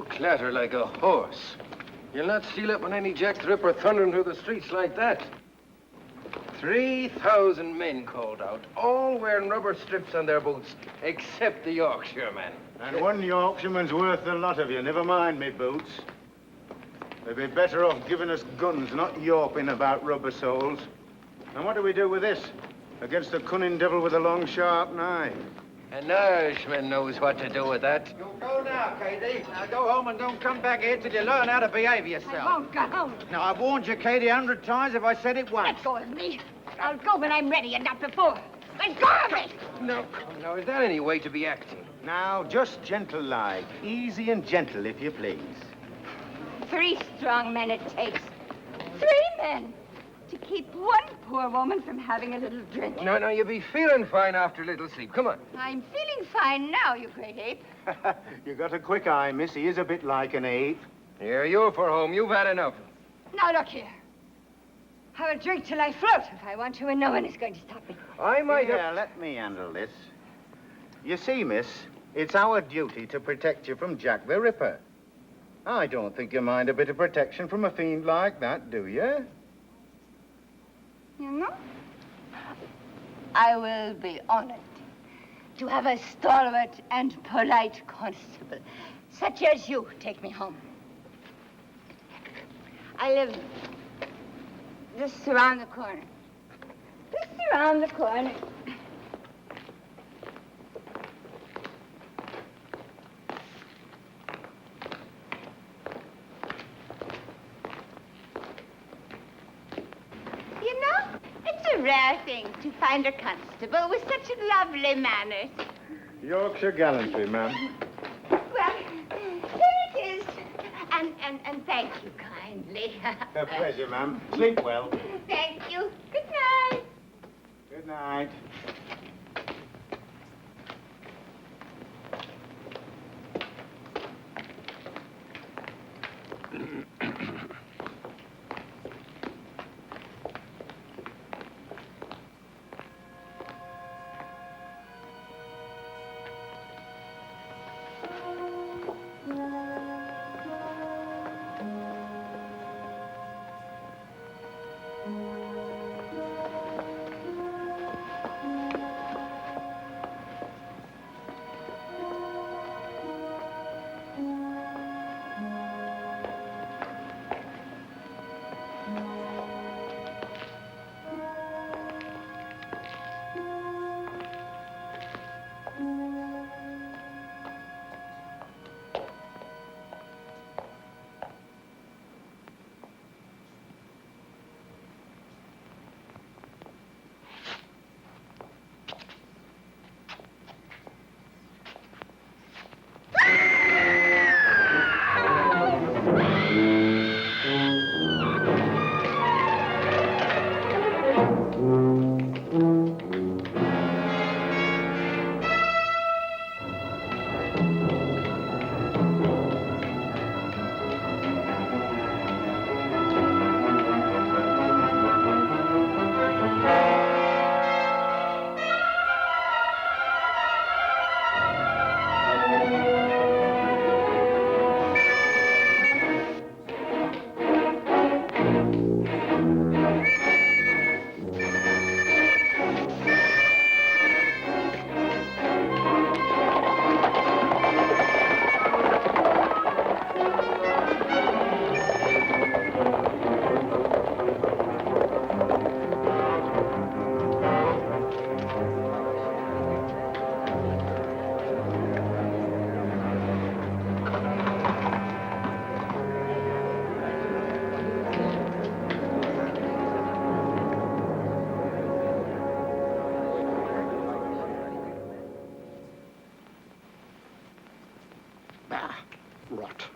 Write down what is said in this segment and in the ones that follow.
You clatter like a horse. You'll not steal up on any Jack the Ripper thundering through the streets like that. 3,000 men called out, all wearing rubber strips on their boots, except the Yorkshireman. And one Yorkshireman's worth the lot of you, never mind me boots. They'd be better off giving us guns, not yawping about rubber soles. And what do we do with this? Against the cunning devil with a long, sharp knife. An Irishman knows what to do with that. You go now, Katie. Now go home and don't come back here till you learn how to behave yourself. I won't go home. Now, I've warned you, Katie, 100 times if I said it once. Let go of me. I'll go when I'm ready and not before. Let go of me! No, now, is that any way to be acting? Now, just gentle-like. Easy and gentle, if you please. 3 strong men it takes. 3 men to keep one poor woman from having a little drink. No, you'll be feeling fine after a little sleep. Come on. I'm feeling fine now, you great ape. You got a quick eye, miss. He is a bit like an ape. Here, you're for home. You've had enough. Now, look here. I will drink till I float if I want to, and no one is going to stop me. I might Yeah, let me handle this. You see, miss, it's our duty to protect you from Jack the Ripper. I don't think you mind a bit of protection from a fiend like that, do you? You know, I will be honored to have a stalwart and polite constable, such as you, take me home. I live just around the corner. Just around the corner. You know, it's a rare thing to find a constable with such lovely manners. Yorkshire gallantry, ma'am. Well, here it is. And thank you kindly. A pleasure, ma'am. Sleep well. Thank you. Good night. Good night.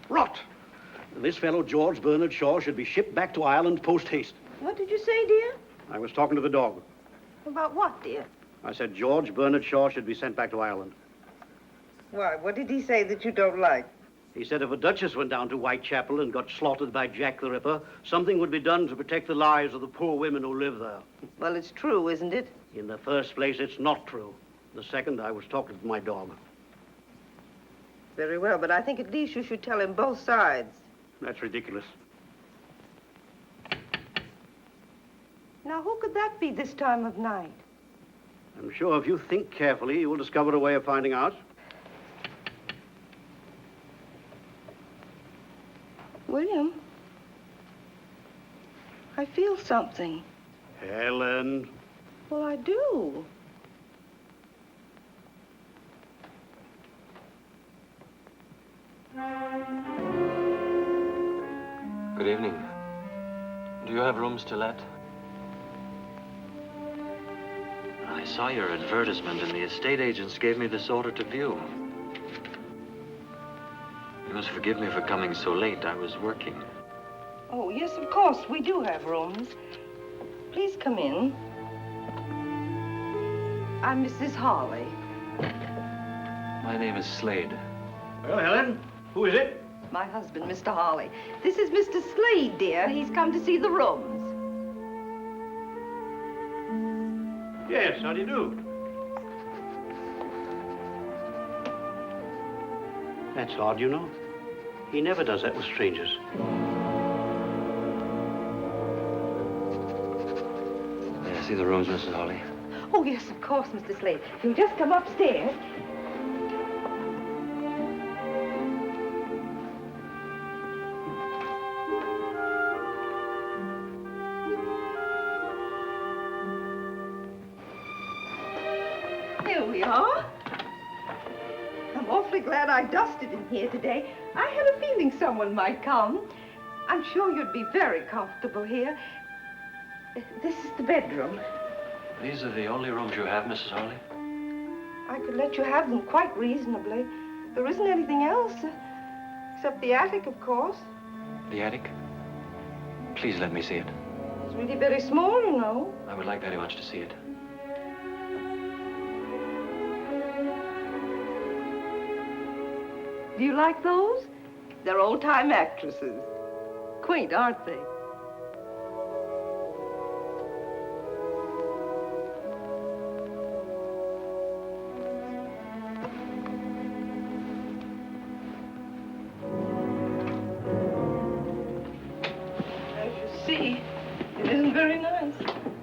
Rot. This fellow, George Bernard Shaw, should be shipped back to Ireland post-haste. What did you say, dear? I was talking to the dog. About what, dear? I said George Bernard Shaw should be sent back to Ireland. Why, what did he say that you don't like? He said if a duchess went down to Whitechapel and got slaughtered by Jack the Ripper, something would be done to protect the lives of the poor women who live there. Well, it's true, isn't it? In the first place, it's not true. The second, I was talking to my dog. Very well, but I think at least you should tell him both sides. That's ridiculous. Now, who could that be this time of night? I'm sure if you think carefully, you will discover a way of finding out. William, I feel something. Helen. Well, I do. Good evening. Do you have rooms to let? I saw your advertisement and the estate agents gave me this order to view. You must forgive me for coming so late. I was working. Oh, yes, of course, we do have rooms. Please come in. I'm Mrs. Hawley. My name is Slade. Well, Helen, who is it? My husband, Mr. Hawley. This is Mr. Slade, dear. He's come to see the rooms. Yes, how do you do? That's odd, you know. He never does that with strangers. May I see the rooms, Mrs. Hawley? Oh, yes, of course, Mr. Slade. You'll just come upstairs. Here we are. I'm awfully glad I dusted in here today. I had a feeling someone might come. I'm sure you'd be very comfortable here. This is the bedroom. These are the only rooms you have, Mrs. Hawley? I could let you have them quite reasonably. There isn't anything else, except the attic, of course. The attic? Please let me see it. It's really very small, you know. I would like very much to see it. Do you like those? They're old-time actresses. Quaint, aren't they? As you see, it isn't very nice.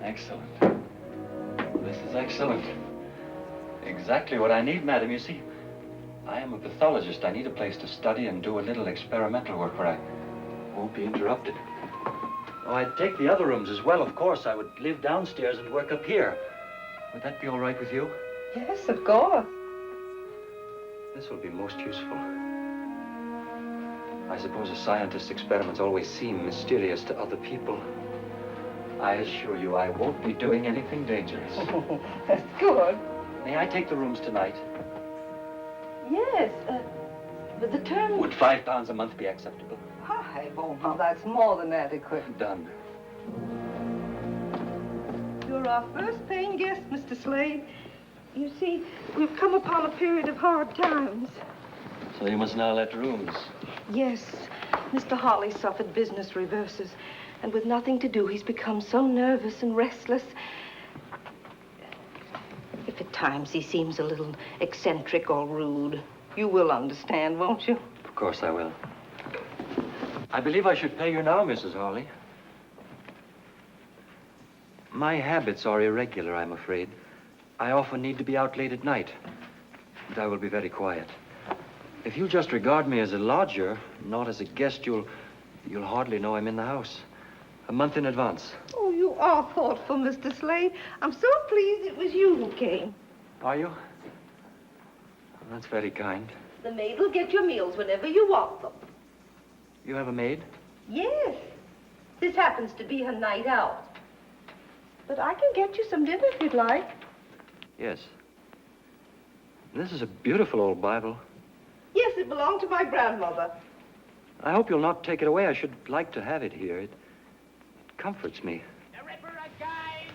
Excellent. This is excellent. Exactly what I need, madam. You see, I am a pathologist. I need a place to study and do a little experimental work where I won't be interrupted. Oh, I'd take the other rooms as well, of course. I would live downstairs and work up here. Would that be all right with you? Yes, of course. This will be most useful. I suppose a scientist's experiments always seem mysterious to other people. I assure you I won't be doing anything dangerous. That's good. May I take the rooms tonight? Yes, but the term... Would £5 a month be acceptable? Hi, oh, now that's more than adequate. Done. You're our first paying guest, Mr. Slade. You see, we've come upon a period of hard times. So you must now let rooms. Yes, Mr. Hawley suffered business reverses, and with nothing to do, he's become so nervous and restless. If at times he seems a little eccentric or rude, you will understand, won't you? Of course I will. I believe I should pay you now, Mrs. Hawley. My habits are irregular, I'm afraid. I often need to be out late at night. And I will be very quiet. If you just regard me as a lodger, not as a guest, you'll hardly know I'm in the house. A month in advance. Oh, you are thoughtful, Mr. Slade. I'm so pleased it was you who came. Are you? That's very kind. The maid will get your meals whenever you want them. You have a maid? Yes. This happens to be her night out. But I can get you some dinner if you'd like. Yes. This is a beautiful old Bible. Yes, it belonged to my grandmother. I hope you'll not take it away. I should like to have it here. It comforts me. The Ripper again!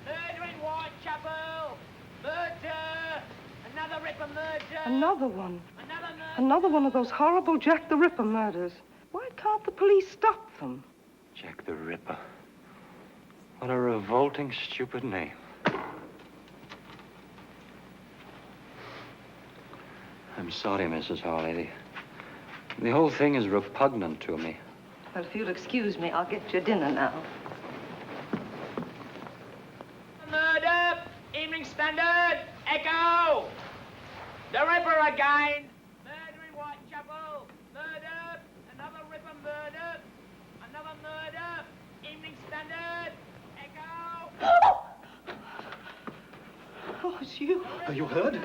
Murder in Whitechapel! Murder! Another Ripper murder! Another one. Another murder! Another one of those horrible Jack the Ripper murders. Why can't the police stop them? Jack the Ripper. What a revolting, stupid name. I'm sorry, Mrs. Hawley. The whole thing is repugnant to me. Well, if you'll excuse me, I'll get your dinner now. Murder! Evening Standard! Echo! The Ripper again! Murder in Whitechapel! Murder! Another Ripper murder! Another murder! Evening Standard! Echo! Oh, it's you. You heard?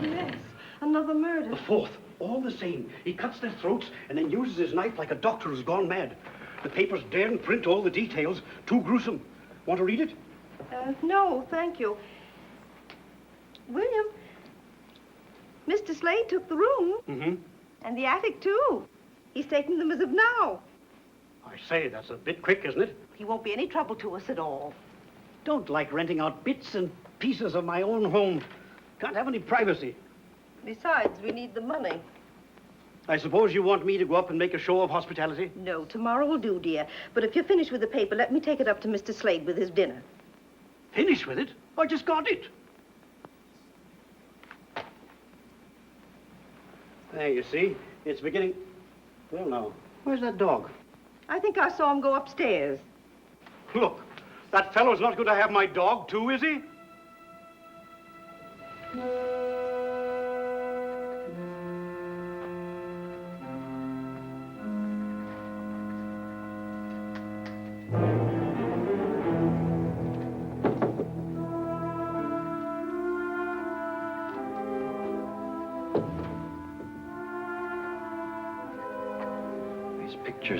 Yes, another murder. The fourth. All the same. He cuts their throats and then uses his knife like a doctor who's gone mad. The papers daren't print all the details. Too gruesome. Want to read it? No, thank you. William, Mr. Slade took the room. Mm-hmm. And the attic, too. He's taking them as of now. I say, that's a bit quick, isn't it? He won't be any trouble to us at all. Don't like renting out bits and pieces of my own home. Can't have any privacy. Besides, we need the money. I suppose you want me to go up and make a show of hospitality? No, tomorrow will do, dear. But if you're finished with the paper, let me take it up to Mr. Slade with his dinner. Finish with it? I just got it. There, you see, it's beginning. Well, now, where's that dog? I think I saw him go upstairs. Look, that fellow's not going to have my dog, too, is he?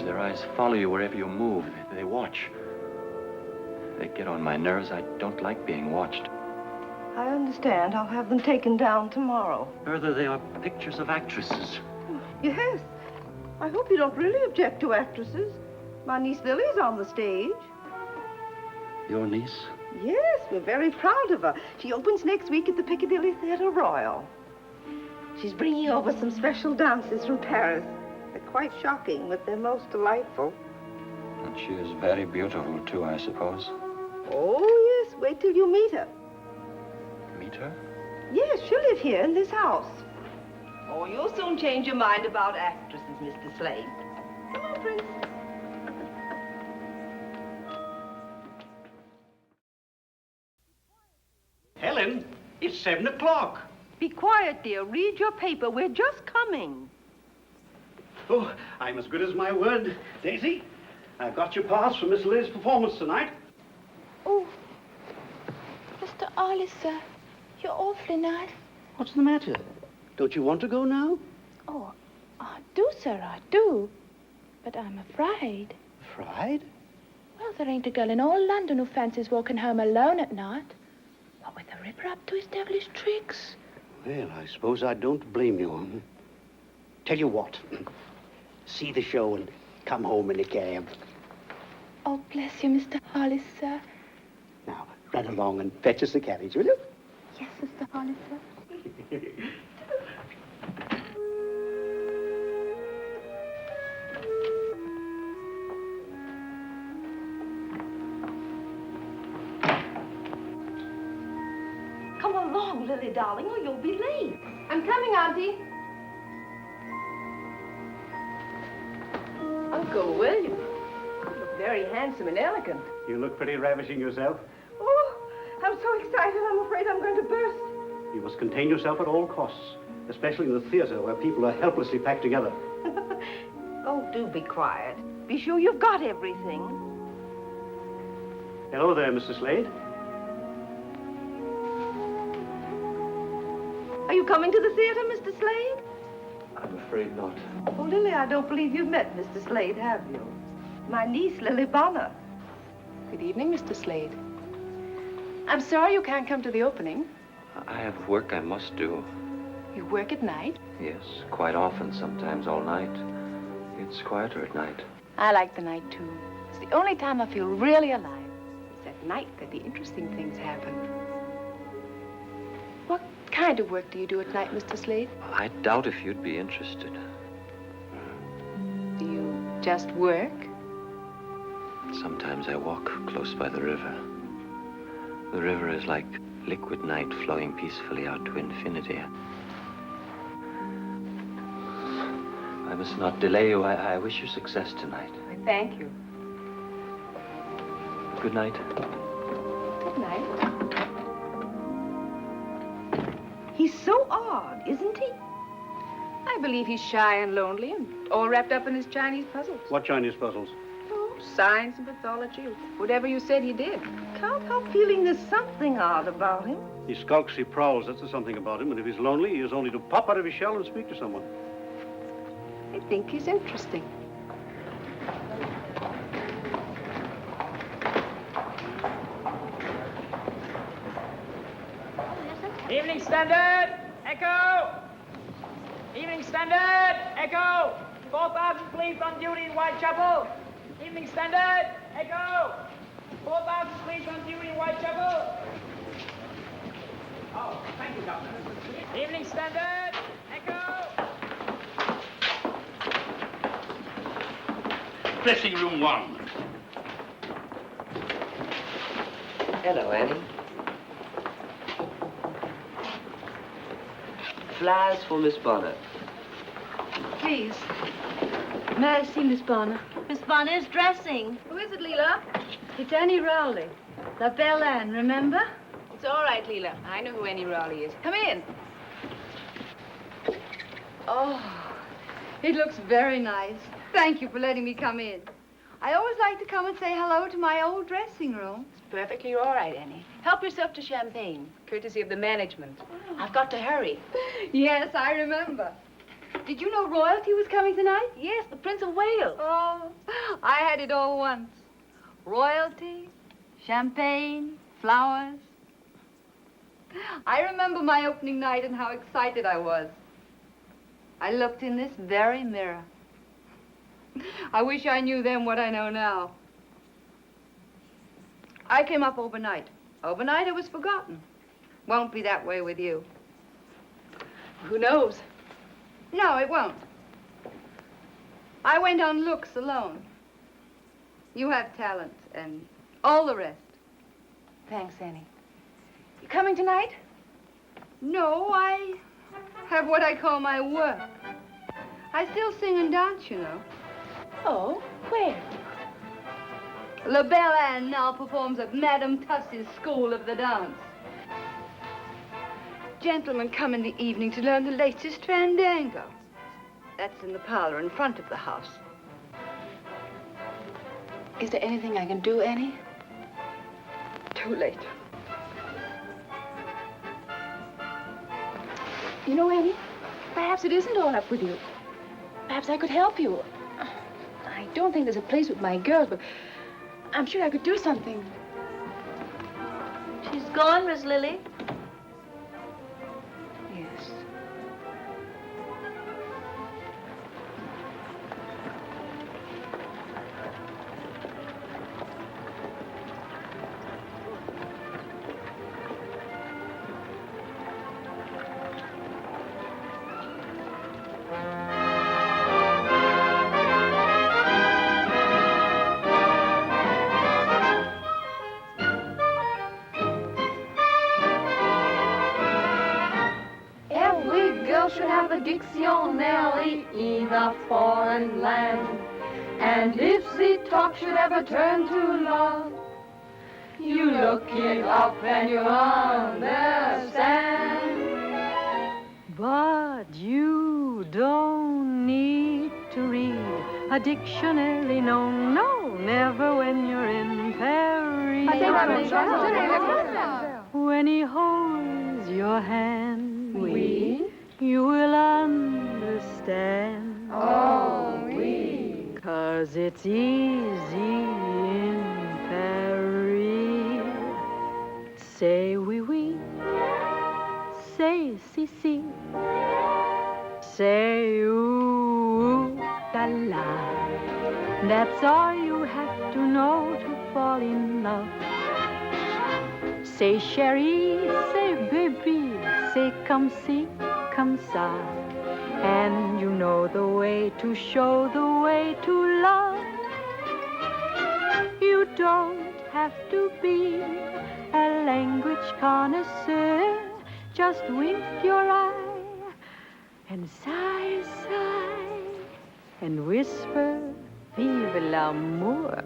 Their eyes follow you wherever you move. They watch. They get on my nerves. I don't like being watched. I understand. I'll have them taken down tomorrow. Further, they are pictures of actresses. Yes. I hope you don't really object to actresses. My niece Lily's on the stage. Your niece? Yes, we're very proud of her. She opens next week at the Piccadilly Theatre Royal. She's bringing over some special dances from Paris. They're quite shocking, but they're most delightful. And she is very beautiful, too, I suppose. Oh, yes. Wait till you meet her. Meet her? Yes, she'll live here in this house. Oh, you'll soon change your mind about actresses, Mr. Slade. Come on, Prince. Helen, it's 7 o'clock. Be quiet, dear. Read your paper. We're just coming. Oh, I'm as good as my word. Daisy, I've got your pass for Miss Liz's performance tonight. Oh, Mr. Ollie, sir, you're awfully nice. What's the matter? Don't you want to go now? Oh, I do, sir, I do. But I'm afraid. Fried? Well, there ain't a girl in all London who fancies walking home alone at night. What with the Ripper up to his devilish tricks. Well, I suppose I don't blame you. Tell you what. See the show and come home in a cab. Oh, bless you, Mr. Hollis, sir. Now, run along and fetch us the carriage, will you? Yes, Mr. Hollis, sir. Come along, Lily, darling, or you'll be late. I'm coming, Auntie. Uncle William, you look very handsome and elegant. You look pretty ravishing yourself. Oh, I'm so excited, I'm afraid I'm going to burst. You must contain yourself at all costs, especially in the theater where people are helplessly packed together. Oh, do be quiet. Be sure you've got everything. Hello there, Mr. Slade. Are you coming to the theater, Mr. Slade? I'm afraid not. Oh, Lily, I don't believe you've met Mr. Slade, have you? My niece, Lily Bonner. Good evening, Mr. Slade. I'm sorry you can't come to the opening. I have work I must do. You work at night? Yes, quite often, sometimes all night. It's quieter at night. I like the night, too. It's the only time I feel really alive. It's at night that the interesting things happen. What kind of work do you do at night, Mr. Slade? I doubt if you'd be interested. Do you just work? Sometimes I walk close by the river. The river is like liquid night flowing peacefully out to infinity. must not delay you. I wish you success tonight. I thank you. Good night. Good night. He's so odd, isn't he? I believe he's shy and lonely and all wrapped up in his Chinese puzzles. What Chinese puzzles? Oh, science and pathology, whatever you said he did. Can't help feeling there's something odd about him. He skulks, he prowls, that's something about him. And if he's lonely, he has only to pop out of his shell and speak to someone. I think he's interesting. Evening Standard, Echo! Evening Standard, Echo! 4,000 police on duty in Whitechapel. Evening Standard, Echo! 4,000 police on duty in Whitechapel. Oh, thank you, Governor. Evening Standard, Echo! Dressing room 1. Hello, Annie. Flowers for Miss Bonner. Please. May I see Miss Bonner? Miss Bonner is dressing. Who is it, Leela? It's Annie Rowley. La Belle Anne, remember? It's all right, Leela. I know who Annie Rowley is. Come in. Oh, it looks very nice. Thank you for letting me come in. I always like to come and say hello to my old dressing room. It's perfectly all right, Annie. Help yourself to champagne, courtesy of the management. I've got to hurry. Yes, I remember. Did you know royalty was coming tonight? Yes, the Prince of Wales. Oh, I had it all once. Royalty, champagne, flowers. I remember my opening night and how excited I was. I looked in this very mirror. I wish I knew then what I know now. I came up overnight. Overnight, it was forgotten. Won't be that way with you. Who knows? No, it won't. I went on looks alone. You have talent and all the rest. Thanks, Annie. You coming tonight? No, I have what I call my work. I still sing and dance, you know. Oh, where? La Belle Anne now performs at Madame Tussie's School of the Dance. Gentlemen come in the evening to learn the latest fandango. That's in the parlor in front of the house. Is there anything I can do, Annie? Too late. You know, Annie, perhaps it isn't all up with you. Perhaps I could help you. I don't think there's a place with my girls, but I'm sure I could do something. She's gone, Miss Lily. Yes. in a foreign land. And if the talk should ever turn to love, you look it up and you understand. But you don't need to read a dictionary, no, no, never when you're in Paris. When he holds your hand, you will understand. Oh, oui. 'Cause it's easy in Paris. Say oui, oui. Say si, si. Say ooh, la, la. That's all you have to know to fall in love. Say chérie, say baby, say come si, come ça. And you know the way to show the way to love. You don't have to be a language connoisseur. Just wink your eye and sigh, sigh. and whisper, vive l'amour.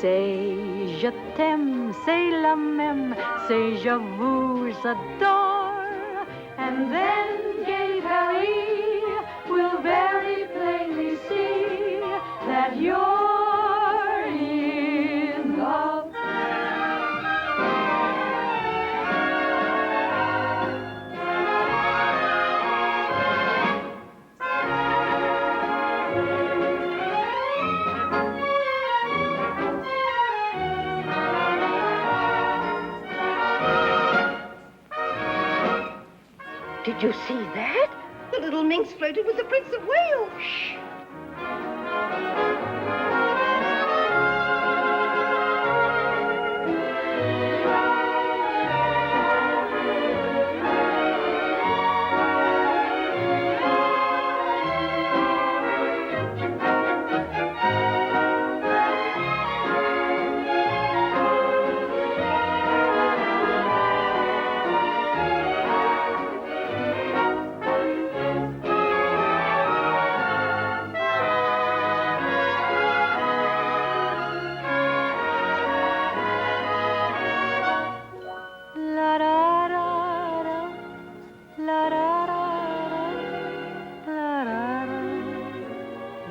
Say je t'aime, say la même, say je vous adore, and then gay Paris will very plainly see that you're in love. Did you see that? The little minx flirted with the Prince of Wales. Shh.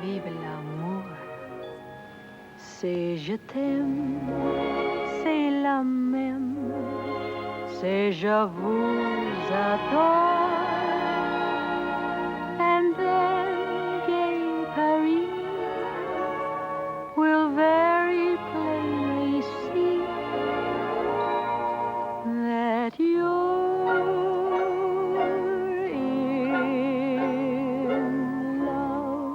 Vive l'amour. C'est je t'aime, c'est la même, c'est je vous adore. And then gay Paris will very plainly see that you're in love.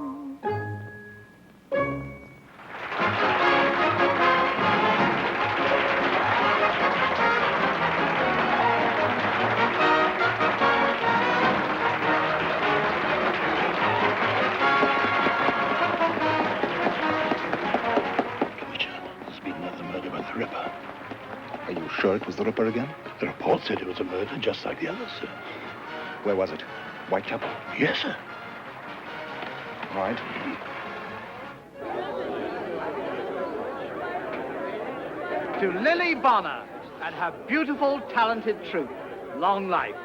Speaking of the murder by the Ripper, are you sure it was the Ripper again? The report said it was a murder just like the others, sir. Where was it? Whitechapel? Yes, sir. Right. To Lily Bonner and her beautiful, talented troupe, long life.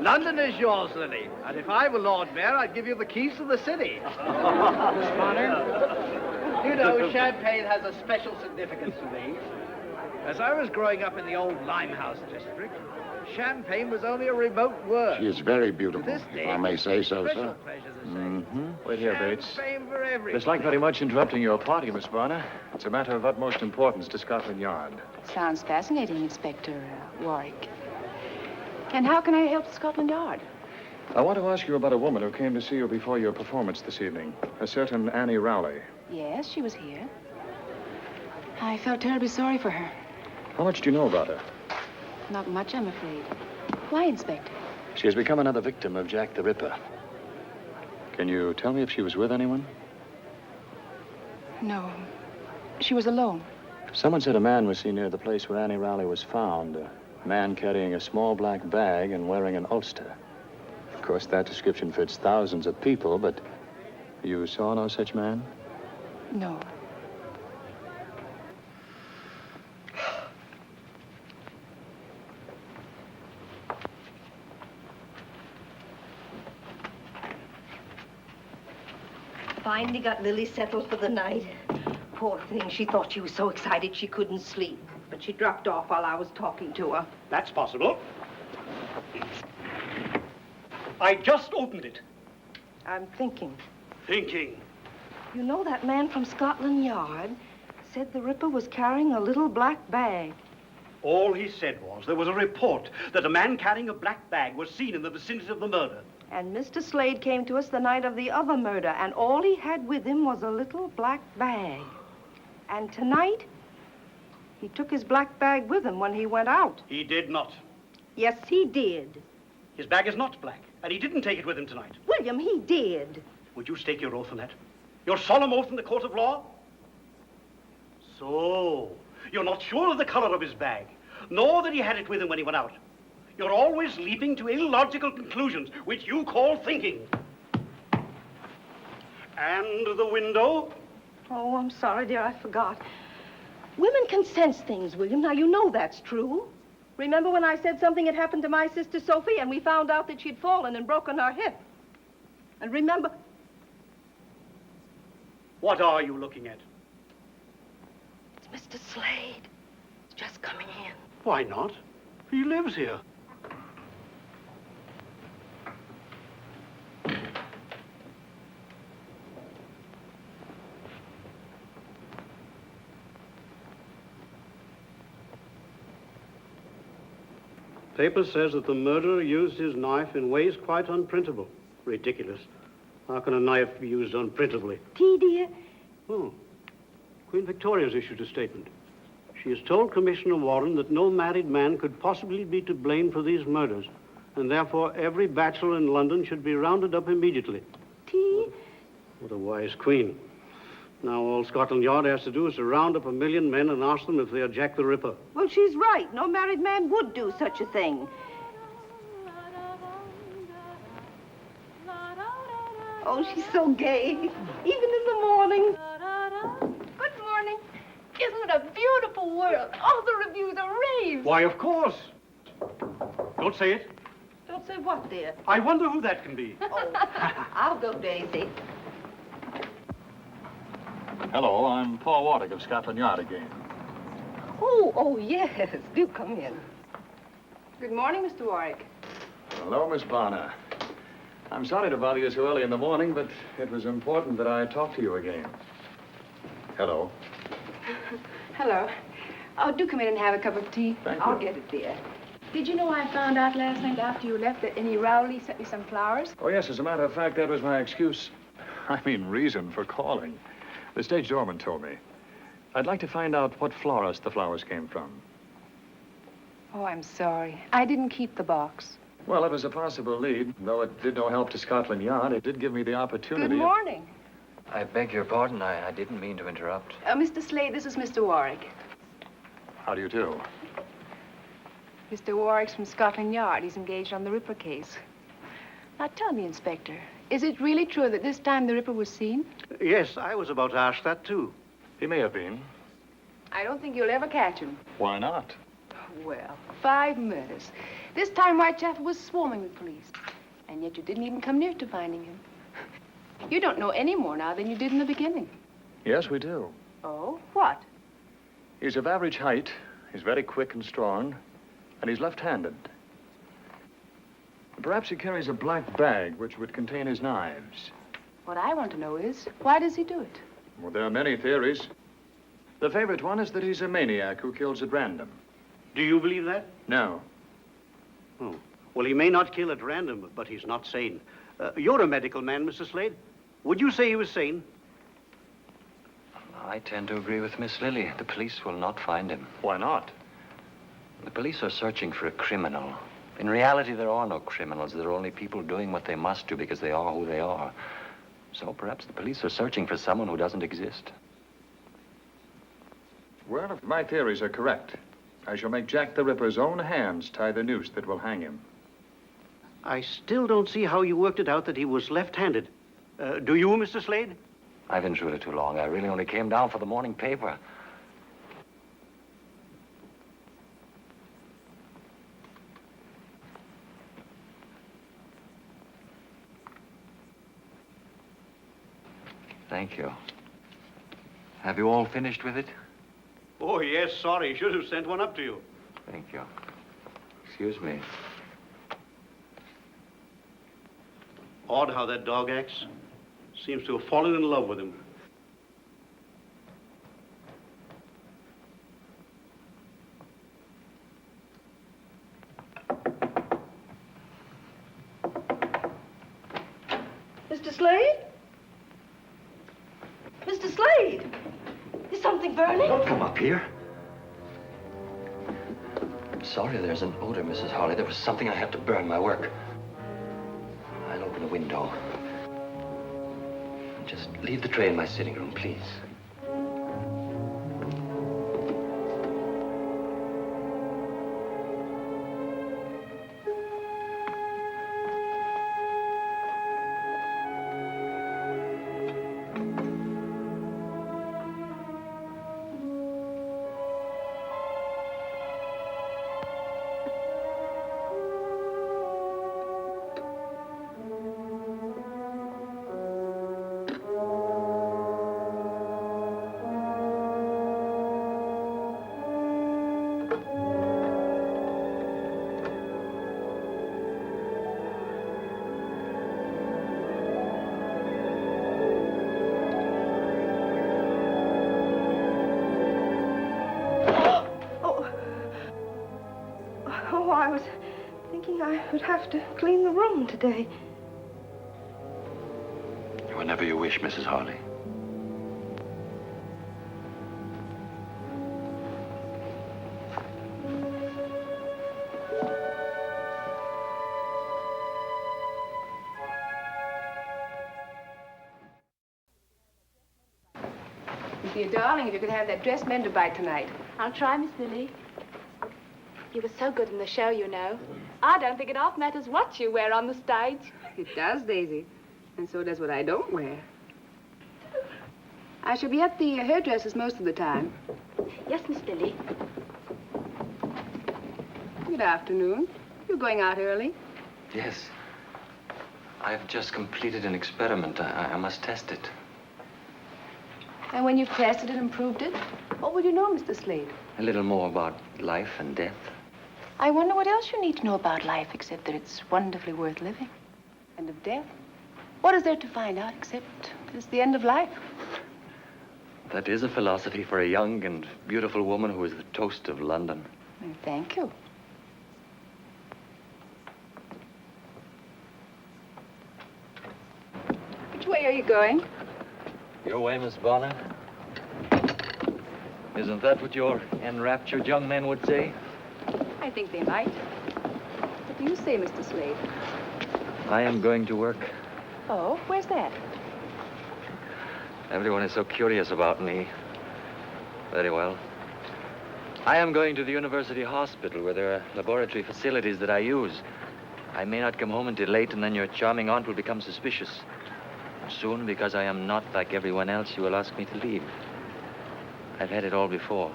London is yours, Lily, and if I were Lord Mayor, I'd give you the keys to the city. Miss Bonner, you know, champagne has a special significance to me. As I was growing up in the old Limehouse district, champagne was only a remote word. She is very beautiful, To this day, if I may say so, special sir. pleasure to say. Mm-hmm. Wait here, Bates. Champagne for everyone. It's like very much interrupting your party, Miss Bonner. It's a matter of utmost importance to Scotland Yard. Sounds fascinating, Inspector Warwick. And how can I help Scotland Yard? I want to ask you about a woman who came to see you before your performance this evening. A certain Annie Rowley. Yes, she was here. I felt terribly sorry for her. How much do you know about her? Not much, I'm afraid. Why, Inspector? She has become another victim of Jack the Ripper. Can you tell me if she was with anyone? No. She was alone. Someone said a man was seen near the place where Annie Rowley was found. A man carrying a small black bag and wearing an ulster. Of course, that description fits thousands of people, but you saw no such man? No. Finally got Lily settled for the night. Poor thing, she thought she was so excited she couldn't sleep. But she dropped off while I was talking to her. That's possible. I just opened it. I'm thinking. Thinking. You know that man from Scotland Yard said the Ripper was carrying a little black bag. All he said was there was a report that a man carrying a black bag was seen in the vicinity of the murder. And Mr. Slade came to us the night of the other murder, and all he had with him was a little black bag. And tonight, he took his black bag with him when he went out. He did not. Yes, he did. His bag is not black, and he didn't take it with him tonight. William, he did. Would you stake your oath on that? Your solemn oath in the court of law? So, you're not sure of the color of his bag, nor that he had it with him when he went out. You're always leaping to illogical conclusions, which you call thinking. And the window? Oh, I'm sorry, dear, I forgot. Women can sense things, William. Now, you know that's true. Remember when I said something had happened to my sister Sophie and we found out that she'd fallen and broken her hip? And remember... What are you looking at? It's Mr. Slade. He's just coming in. Why not? He lives here. Paper says that the murderer used his knife in ways quite unprintable. Ridiculous. How can a knife be used unprintably? Tea, dear? Oh. Queen Victoria's issued a statement. She has told Commissioner Warren that no married man could possibly be to blame for these murders, and therefore every bachelor in London should be rounded up immediately. Tea? What a wise queen. Now all Scotland Yard has to do is to round up 1 million men and ask them if they are Jack the Ripper. Well, she's right. No married man would do such a thing. Oh, she's so gay, even in the morning. Good morning. Isn't it a beautiful world? All the reviews are raves. Why, of course. Don't say it. Don't say what, dear? I wonder who that can be. Oh, I'll go, Daisy. Hello, I'm Paul WIIC of Scotland Yard again. Oh, yes. Do come in. Good morning, Mr. Warwick. Hello, Miss Bonner. I'm sorry to bother you so early in the morning, but it was important that I talk to you again. Hello. Hello. Oh, do come in and have a cup of tea. Thank I'll you. get it, dear. Did you know I found out last night after you left that Annie Rowley sent me some flowers? Oh, yes, as a matter of fact, that was my excuse. I mean, reason for calling. The stage doorman told me. I'd like to find out what florist the flowers came from. Oh, I'm sorry. I didn't keep the box. Well, it was a possible lead. Though it did no help to Scotland Yard, it did give me the opportunity. Good morning. I beg your pardon. I didn't mean to interrupt. Mr. Slade, this is Mr. Warwick. How do you do? Mr. Warwick's from Scotland Yard. He's engaged on the Ripper case. Now, tell me, Inspector, is it really true that this time the Ripper was seen? Yes, I was about to ask that, too. He may have been. I don't think you'll ever catch him. Why not? Well, 5 murders. This time Whitechapel was swarming with police. And yet you didn't even come near to finding him. You don't know any more now than you did in the beginning. Yes, we do. Oh, what? He's of average height, he's very quick and strong, and he's left-handed. Perhaps he carries a black bag which would contain his knives. What I want to know is, why does he do it? Well, there are many theories. The favorite one is that he's a maniac who kills at random. Do you believe that? No. Oh. Well, he may not kill at random, but he's not sane. You're a medical man, Mr. Slade. Would you say he was sane? I tend to agree with Miss Lily. The police will not find him. Why not? The police are searching for a criminal. In reality, there are no criminals. There are only people doing what they must do because they are who they are. So perhaps the police are searching for someone who doesn't exist. Well, if my theories are correct, I shall make Jack the Ripper's own hands tie the noose that will hang him. I still don't see how you worked it out that he was left-handed. Do you, Mr. Slade? I've intruded too long. I really only came down for the morning paper. Thank you. Have you all finished with it? Oh, yes, sorry. Should have sent one up to you. Thank you. Excuse me. Odd how that dog acts. Seems to have fallen in love with him. Mr. Slade? Mr. Slade! Is something burning? Don't come up here. I'm sorry there's an odor, Mrs. Harley. There was something I had to burn, my work. I'll open the window. Just leave the tray in my sitting room, please. mean I would have to clean the room today. Whenever you wish, Mrs. Harley. It'd be a darling if you could have that dress mended by tonight. I'll try, Miss Lily. You were so good in the show, you know. I don't think it half matters what you wear on the stage. It does, Daisy. And so does what I don't wear. I shall be at the hairdresser's most of the time. Yes, Miss Lily. Good afternoon. You're going out early. Yes. I've just completed an experiment. I must test it. And when you've tested it and proved it, what will you know, Mr. Slade? A little more about life and death. I wonder what else you need to know about life except that it's wonderfully worth living. And of death? What is there to find out except that it's the end of life? That is a philosophy for a young and beautiful woman who is the toast of London. Well, thank you. Which way are you going? Your way, Miss Bonner. Isn't that what your enraptured young men would say? I think they might. What do you say, Mr. Slade? I am going to work. Oh, where's that? Everyone is so curious about me. Very well. I am going to the university hospital where there are laboratory facilities that I use. I may not come home until late, and then your charming aunt will become suspicious. Soon, because I am not like everyone else, you will ask me to leave. I've had it all before.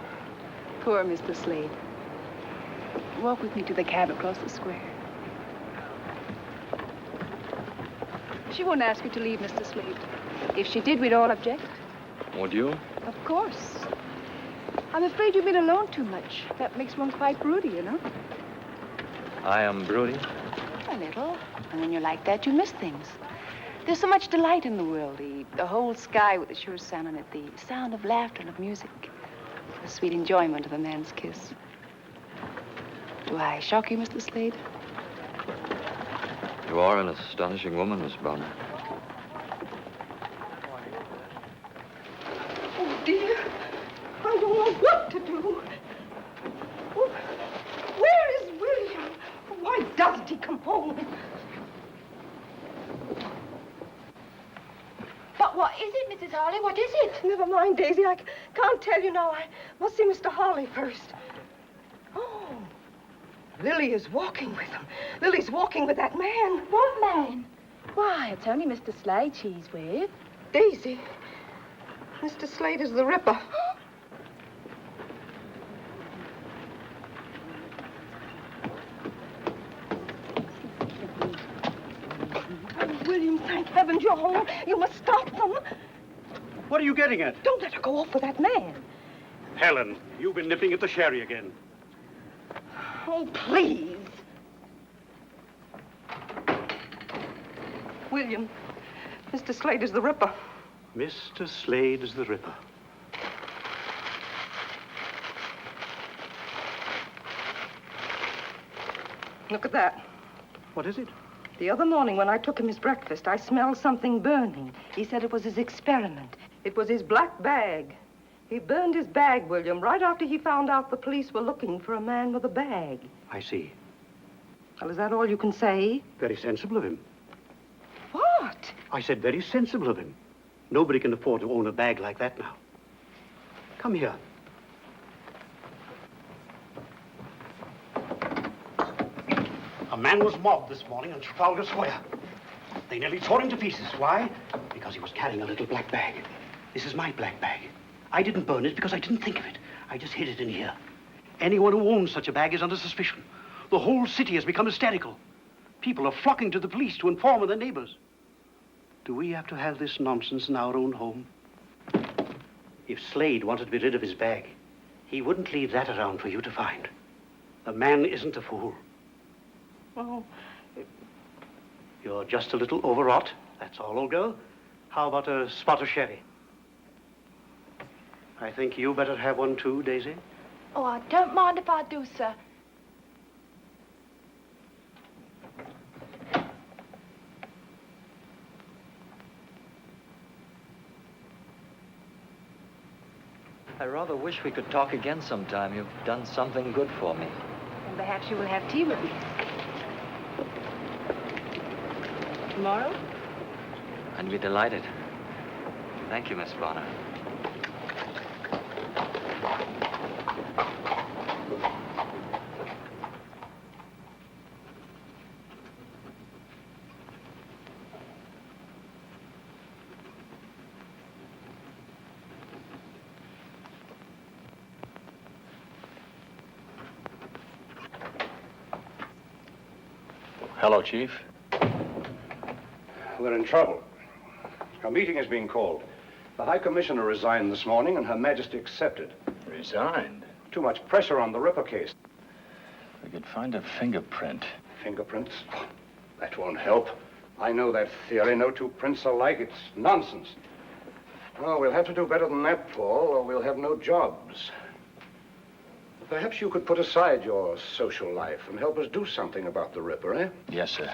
Poor Mr. Slade. Walk with me to the cab across the square. She won't ask you to leave, Mr. Slade. If she did, we'd all object. Would you? Of course. I'm afraid you've been alone too much. That makes one quite broody, you know. I am brooding. A little. And when you're like that, you miss things. There's so much delight in the world. The whole sky with the sure sun on it. The sound of laughter and of music. The sweet enjoyment of a man's kiss. Do I shock you, Mr. Slade? You are an astonishing woman, Miss Bonner. Oh, dear. I don't know what to do. Oh, where is William? Why doesn't he come home? But what is it, Mrs. Harley? What is it? Never mind, Daisy. I can't tell you now. I must see Mr. Harley first. Oh, Lily is walking with him. Lily's walking with that man. What man? Why, it's only Mr. Slade she's with. Daisy, Mr. Slade is the Ripper. Oh, William, thank heavens you're home. You must stop them. What are you getting at? Don't let her go off with that man. Helen, you've been nipping at the sherry again. Oh, please. William, Mr. Slade is the Ripper. Mr. Slade is the Ripper. Look at that. What is it? The other morning when I took him his breakfast, I smelled something burning. He said it was his experiment. It was his black bag. He burned his bag, William, right after he found out the police were looking for a man with a bag. I see. Well, is that all you can say? Very sensible of him. What? I said very sensible of him. Nobody can afford to own a bag like that now. Come here. A man was mobbed this morning on Trafalgar Square. They nearly tore him to pieces. Why? Because he was carrying a little black bag. This is my black bag. I didn't burn it because I didn't think of it. I just hid it in here. Anyone who owns such a bag is under suspicion. The whole city has become hysterical. People are flocking to the police to inform their neighbors. Do we have to have this nonsense in our own home? If Slade wanted to be rid of his bag, he wouldn't leave that around for you to find. The man isn't a fool. Oh, You're just a little overwrought. That's all, old girl. How about a spot of sherry? I think you better have one too, Daisy. Oh, I don't mind if I do, sir. I rather wish we could talk again sometime. You've done something good for me. And perhaps you will have tea with me. Tomorrow? I'd be delighted. Thank you, Miss Bonner. Hello, Chief. We're in trouble. A meeting is being called. The High Commissioner resigned this morning, and Her Majesty accepted. Resigned? Too much pressure on the Ripper case. We could find a fingerprint. Fingerprints? That won't help. I know that theory. No two prints are alike. It's nonsense. Oh, we'll have to do better than that, Paul, or we'll have no jobs. Perhaps you could put aside your social life and help us do something about the Ripper, eh? Yes, sir.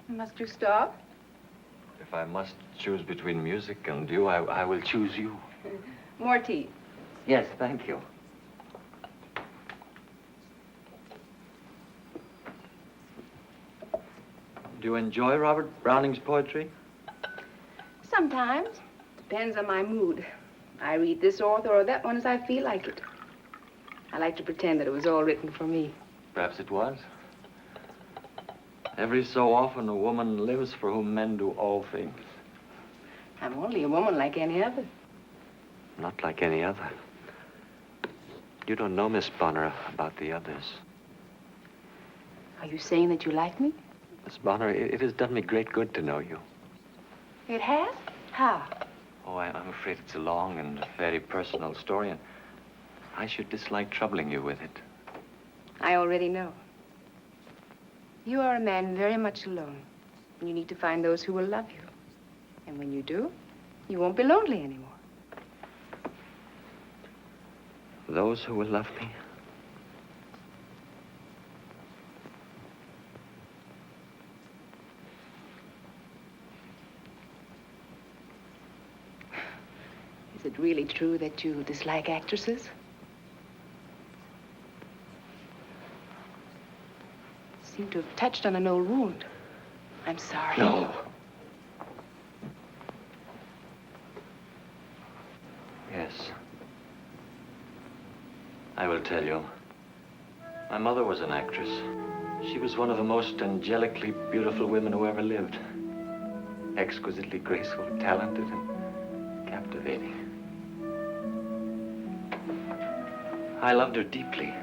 Must you stop? If I must choose between music and you, I will choose you. More tea. Yes, thank you. Do you enjoy Robert Browning's poetry? Sometimes. Depends on my mood. I read this author or that one as I feel like it. I like to pretend that it was all written for me. Perhaps it was. Every so often, a woman lives for whom men do all things. I'm only a woman like any other. Not like any other. You don't know, Miss Bonner, about the others. Are you saying that you like me? Miss Bonner, it has done me great good to know you. It has? How? Oh, I'm afraid it's a long and very personal story, and I should dislike troubling you with it. I already know. You are a man very much alone. And you need to find those who will love you. And when you do, you won't be lonely anymore. Those who will love me? Is it really true that you dislike actresses? Seem to have touched on an old wound. I'm sorry. No. Yes. I will tell you. My mother was an actress. She was one of the most angelically beautiful women who ever lived. Exquisitely graceful, talented, and captivating. I loved her deeply.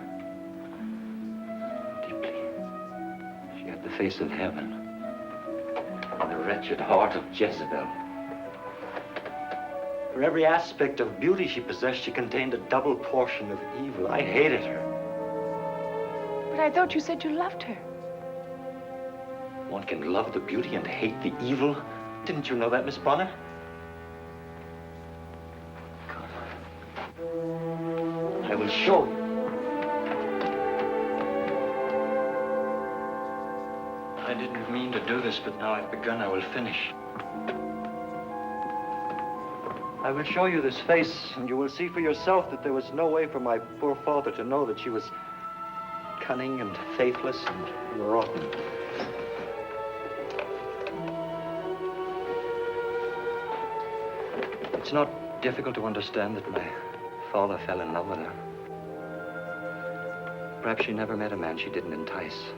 The face of heaven and the wretched heart of Jezebel. For every aspect of beauty she possessed, she contained a double portion of evil. I hated her. But I thought you said you loved her. One can love the beauty and hate the evil. Didn't you know that, Miss Bonner? Come. I will show you. I didn't mean to do this, but now I've begun, I will finish. I will show you this face, and you will see for yourself that there was no way for my poor father to know that she was cunning and faithless and rotten. It's not difficult to understand that my father fell in love with her. Perhaps she never met a man she didn't entice.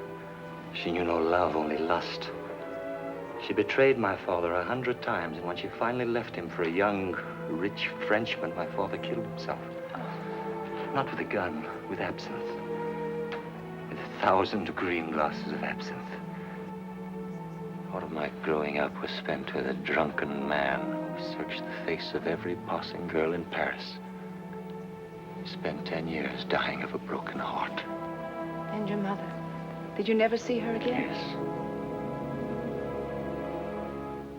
She knew no love, only lust. She betrayed my father 100 times, and when she finally left him for a young, rich Frenchman, my father killed himself. Not with a gun, with absinthe. With 1,000 green glasses of absinthe. All of my growing up was spent with a drunken man who searched the face of every passing girl in Paris. He spent 10 years dying of a broken heart. And your mother? Did you never see her again? Yes.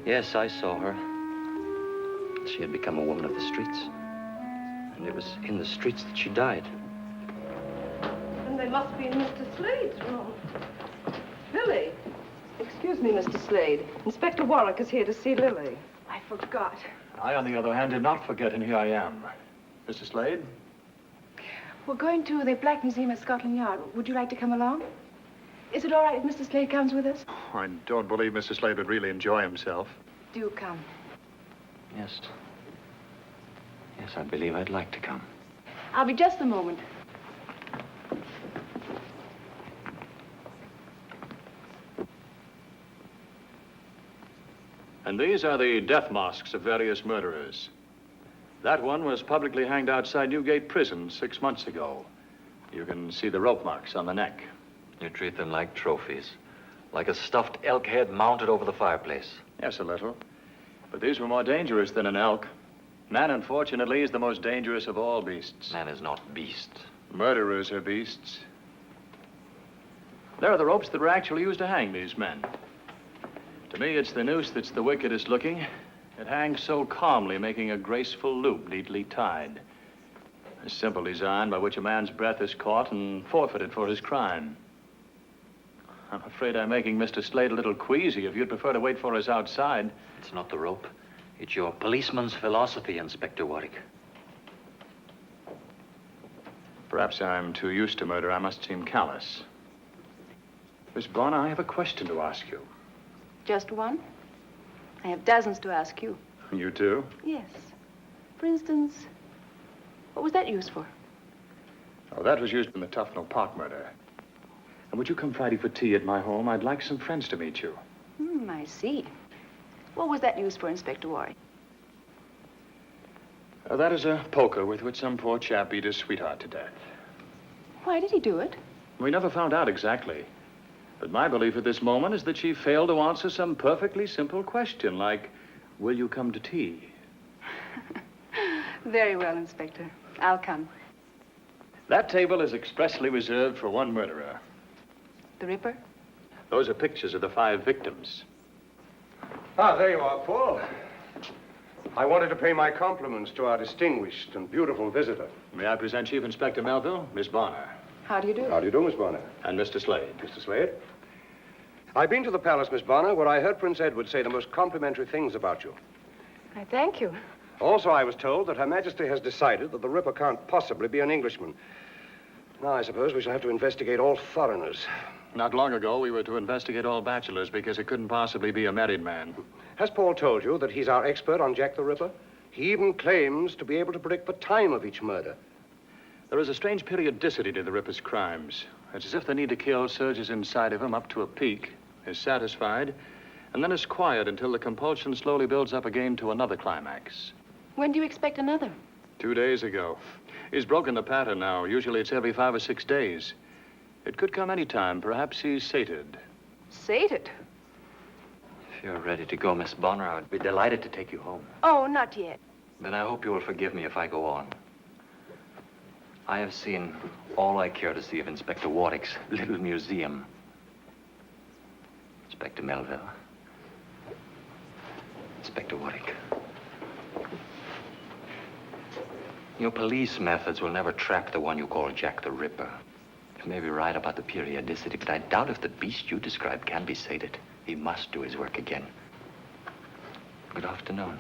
Yes, I saw her. She had become a woman of the streets. And it was in the streets that she died. And they must be in Mr. Slade's room. Lily. Excuse me, Mr. Slade. Inspector Warwick is here to see Lily. I forgot. I, on the other hand, did not forget, and here I am. Mr. Slade? We're going to the Black Museum at Scotland Yard. Would you like to come along? Is it all right if Mr. Slade comes with us? I don't believe Mr. Slade would really enjoy himself. Do come. Yes. Yes, I believe I'd like to come. I'll be just a moment. And these are the death masks of various murderers. That one was publicly hanged outside Newgate Prison 6 months ago. You can see the rope marks on the neck. You treat them like trophies. Like a stuffed elk head mounted over the fireplace. Yes, a little. But these were more dangerous than an elk. Man, unfortunately, is the most dangerous of all beasts. Man is not beast. Murderers are beasts. There are the ropes that were actually used to hang these men. To me, it's the noose that's the wickedest looking. It hangs so calmly, making a graceful loop neatly tied. A simple design by which a man's breath is caught and forfeited for his crime. I'm afraid I'm making Mr. Slade a little queasy. If you'd prefer to wait for us outside. It's not the rope. It's your policeman's philosophy, Inspector Warwick. Perhaps I'm too used to murder. I must seem callous. Miss Bonner, I have a question to ask you. Just one? I have dozens to ask you. You too? Yes. For instance, what was that used for? Oh, that was used in the Tufnell Park murder. And would you come Friday for tea at my home? I'd like some friends to meet you. I see. What was that used for, Inspector Warwick? That is a poker with which some poor chap beat his sweetheart to death. Why did he do it? We never found out exactly. But my belief at this moment is that she failed to answer some perfectly simple question, like, will you come to tea? Very well, Inspector. I'll come. That table is expressly reserved for one murderer. The Ripper? Those are pictures of the 5 victims. Ah, there you are, Paul. I wanted to pay my compliments to our distinguished and beautiful visitor. May I present Chief Inspector Melville, Miss Bonner. How do you do? How do you do, Miss Bonner? And Mr. Slade. Mr. Slade? I've been to the palace, Miss Bonner, where I heard Prince Edward say the most complimentary things about you. I thank you. Also, I was told that Her Majesty has decided that the Ripper can't possibly be an Englishman. Now, I suppose we shall have to investigate all foreigners. Not long ago, we were to investigate all bachelors because it couldn't possibly be a married man. Has Paul told you that he's our expert on Jack the Ripper? He even claims to be able to predict the time of each murder. There is a strange periodicity to the Ripper's crimes. It's as if the need to kill surges inside of him up to a peak, is satisfied, and then is quiet until the compulsion slowly builds up again to another climax. When do you expect another? 2 days ago. He's broken the pattern now. Usually it's every 5 or 6 days. It could come any time. Perhaps he's sated. Sated? If you're ready to go, Miss Bonner, I would be delighted to take you home. Oh, not yet. Then I hope you will forgive me if I go on. I have seen all I care to see of Inspector Warwick's little museum. Inspector Melville. Inspector Warwick. Your police methods will never trap the one you call Jack the Ripper. You may be right about the periodicity, but I doubt if the beast you described can be sated. He must do his work again. Good afternoon.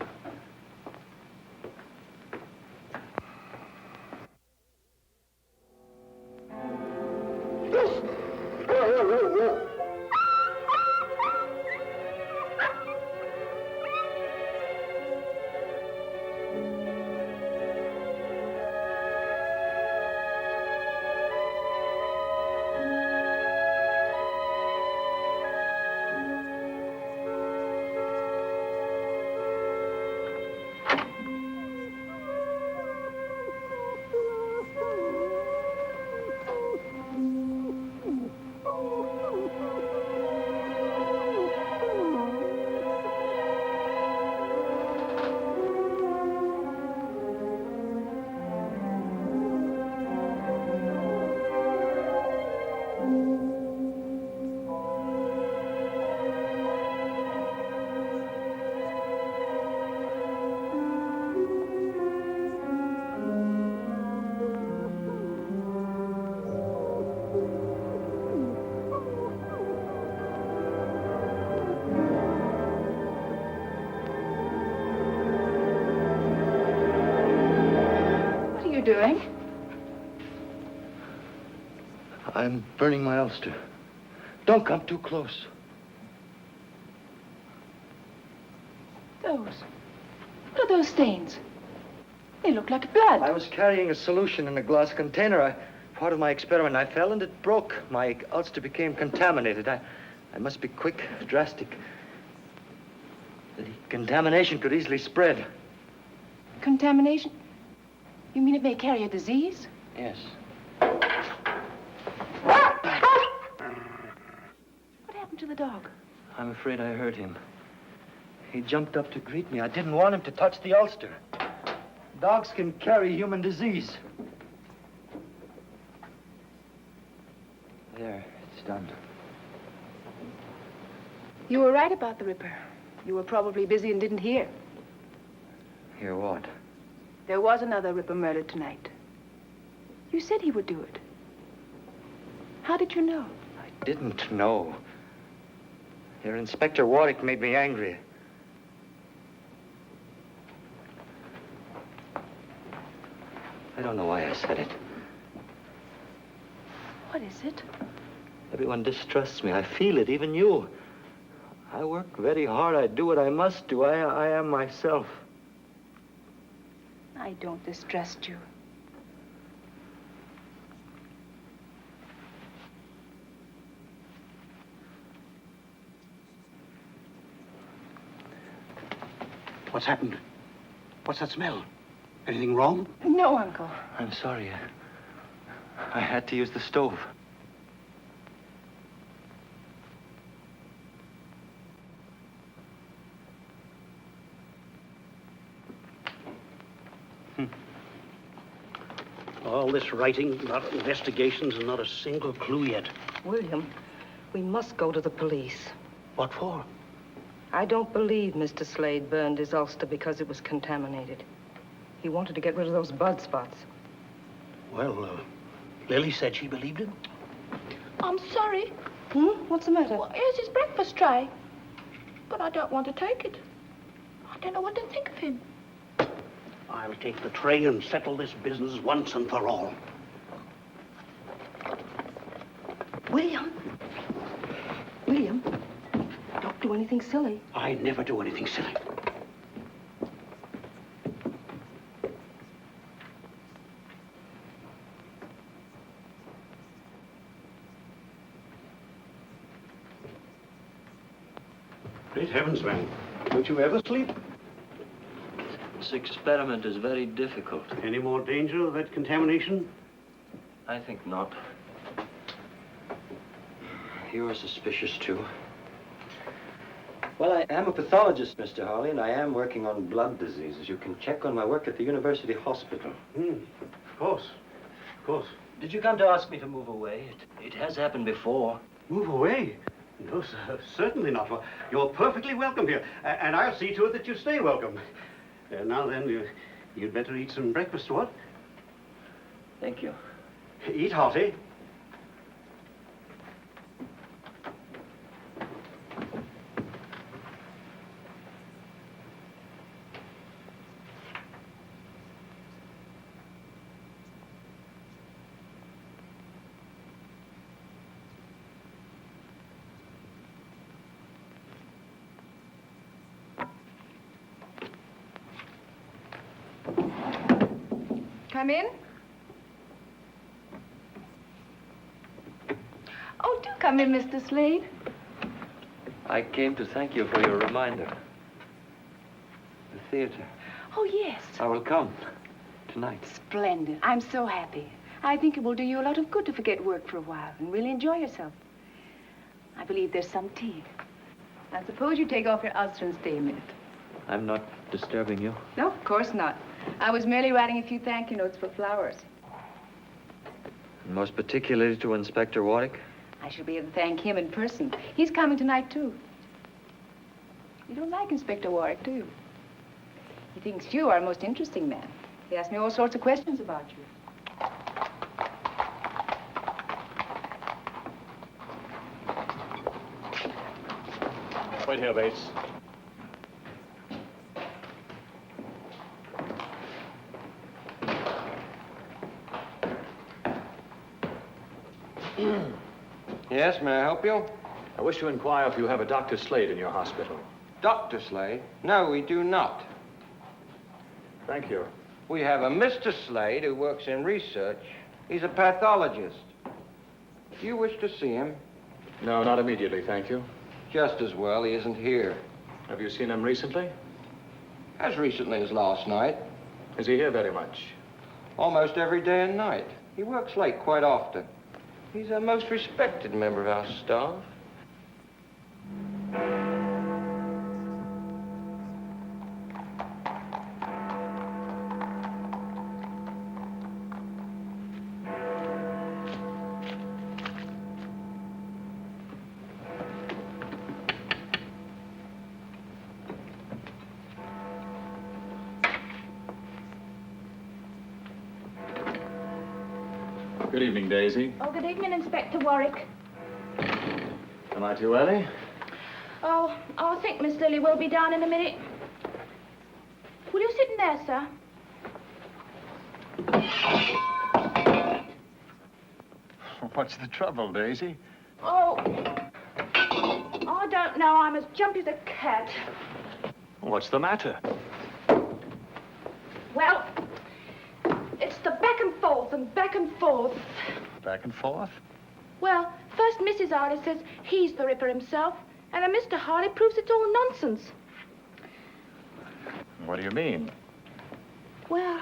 I'm burning my ulster. Don't come too close. What are those stains? They look like blood. I was carrying a solution in a glass container. Part of my experiment, I fell and it broke. My ulster became contaminated. I must be quick, drastic. The contamination could easily spread. Contamination? You mean it may carry a disease? Yes. What happened to the dog? I'm afraid I hurt him. He jumped up to greet me. I didn't want him to touch the ulster. Dogs can carry human disease. There, it's done. You were right about the Ripper. You were probably busy and didn't hear. Hear what? There was another Ripper murdered tonight. You said he would do it. How did you know? I didn't know. Your Inspector WIIC made me angry. I don't know why I said it. What is it? Everyone distrusts me. I feel it, even you. I work very hard. I do what I must do. I am myself. I don't distrust you. What's happened? What's that smell? Anything wrong? No, Uncle. I'm sorry. I had to use the stove. All this writing, not investigations, and not a single clue yet. William, we must go to the police. What for? I don't believe Mr. Slade burned his ulster because it was contaminated. He wanted to get rid of those blood spots. Well, Lily said she believed him. I'm sorry. What's the matter? Well, here's his breakfast tray. But I don't want to take it. I don't know what to think of him. I'll take the tray and settle this business once and for all. William. William, don't do anything silly. I never do anything silly. Great heavens, man. Don't you ever sleep? This experiment is very difficult. Any more danger of that contamination? I think not. You are suspicious, too. Well, I am a pathologist, Mr. Hawley, and I am working on blood diseases. You can check on my work at the University Hospital. Of course. Of course. Did you come to ask me to move away? It has happened before. Move away? No, sir, certainly not. Well, you're perfectly welcome here, and I'll see to it that you stay welcome. Now then, you'd better eat some breakfast, what? Thank you. Eat hearty. Come in. Oh, do come in, Mr. Slade. I came to thank you for your reminder. The theater. Oh, yes. I will come tonight. Splendid. I'm so happy. I think it will do you a lot of good to forget work for a while and really enjoy yourself. I believe there's some tea. I suppose you take off your ulster and stay a minute. I'm not disturbing you. No, of course not. I was merely writing a few thank you notes for flowers. Most particularly to Inspector WIIC. I shall be able to thank him in person. He's coming tonight, too. You don't like Inspector WIIC, do you? He thinks you are a most interesting man. He asked me all sorts of questions about you. Wait here, Bates. Yes, may I help you? I wish to inquire if you have a Dr. Slade in your hospital. Dr. Slade? No, we do not. Thank you. We have a Mr. Slade who works in research. He's a pathologist. Do you wish to see him? No, not immediately, thank you. Just as well, he isn't here. Have you seen him recently? As recently as last night. Is he here very much? Almost every day and night. He works late quite often. He's a most respected member of our staff. Good evening, Daisy. Oh, good evening, Inspector Warwick. Am I too early? Oh, I think Miss Lily will be down in a minute. Will you sit in there, sir? What's the trouble, Daisy? Oh, I don't know. I'm as jumpy as a cat. What's the matter? Well, it's the back and forth and back and forth. Back and forth? Well, first Mrs. Harley says he's the Ripper himself, and then Mr. Harley proves it's all nonsense. What do you mean? Well,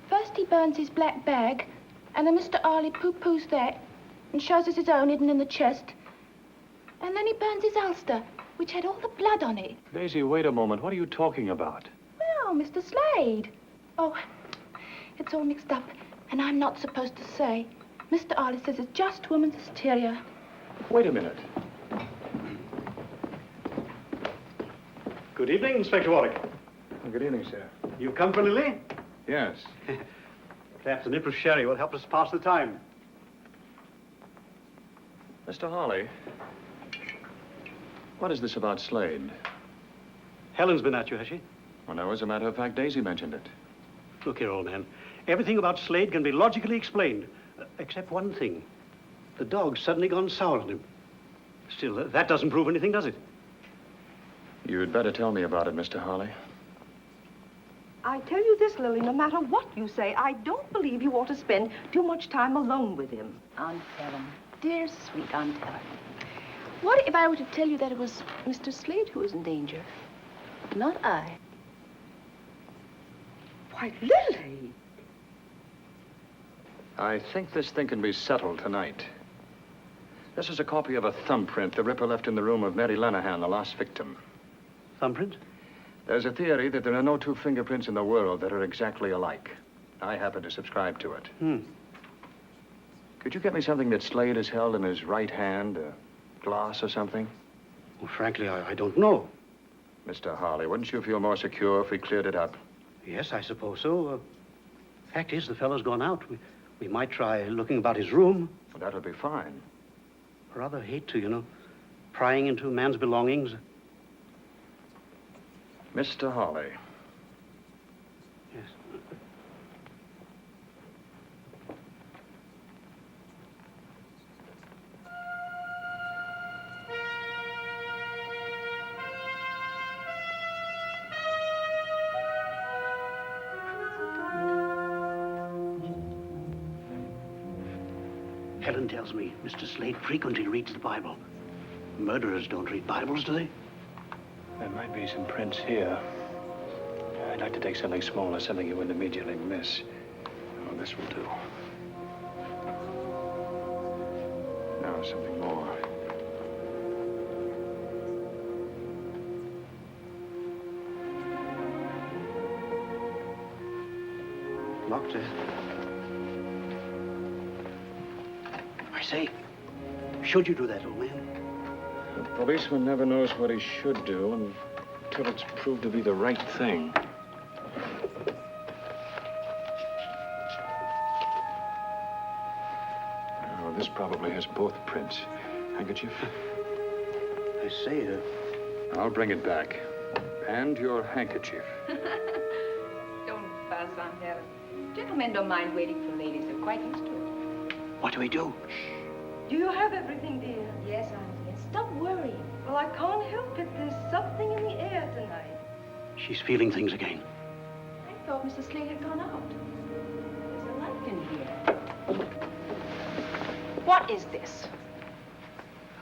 first he burns his black bag, and then Mr. Harley poo-poos that and shows us his own hidden in the chest. And then he burns his ulster, which had all the blood on it. Daisy, wait a moment. What are you talking about? Well, Mr. Slade. Oh, it's all mixed up, and I'm not supposed to say. Mr. Harley says it's just woman's hysteria. Wait a minute. Good evening, Inspector Warwick. Good evening, sir. You've come for Lily? Yes. Perhaps a nip of sherry will help us pass the time. Mr. Harley, what is this about Slade? Helen's been at you, has she? Well, no, as a matter of fact, Daisy mentioned it. Look here, old man. Everything about Slade can be logically explained, except one thing. The dog's suddenly gone sour on him. Still, that doesn't prove anything, does it? You'd better tell me about it, Mr. Harley. I tell you this, Lily, no matter what you say, I don't believe you ought to spend too much time alone with him. Aunt Helen. Dear, sweet Aunt Helen. What if I were to tell you that it was Mr. Slade who is in danger, not I. Why, Lily! I think this thing can be settled tonight. This is a copy of a thumbprint the Ripper left in the room of Mary Lenahan, the last victim. Thumbprint? There's a theory that there are no two fingerprints in the world that are exactly alike. I happen to subscribe to it. Could you get me something that Slade has held in his right hand, a glass or something? Well, frankly, I don't know. Mr. Harley, wouldn't you feel more secure if we cleared it up? Yes, I suppose so. Fact is, the fellow's gone out. We might try looking about his room. Well, that'll be fine. Rather hate to, you know, prying into a man's belongings. Mr. Harley. Yes. Helen tells me Mr. Slade frequently reads the Bible. Murderers don't read Bibles, do they? There might be some prints here. I'd like to take something smaller, something you wouldn't immediately miss. Oh, this will do. Now, something more. Locked it. I say, should you do that, old man? The policeman never knows what he should do until it's proved to be the right thing. Oh, this probably has both prints. Handkerchief? I say, I'll bring it back. And your handkerchief. Don't fuss, Aunt Helen. Gentlemen don't mind waiting for ladies. They're quite used to it. what do we do? Do you have everything, dear? Yes, Auntie. Stop worrying. Well, I can't help it. There's something in the air tonight. She's feeling things again. I thought Mr. Slade had gone out. There's a light in here. What is this?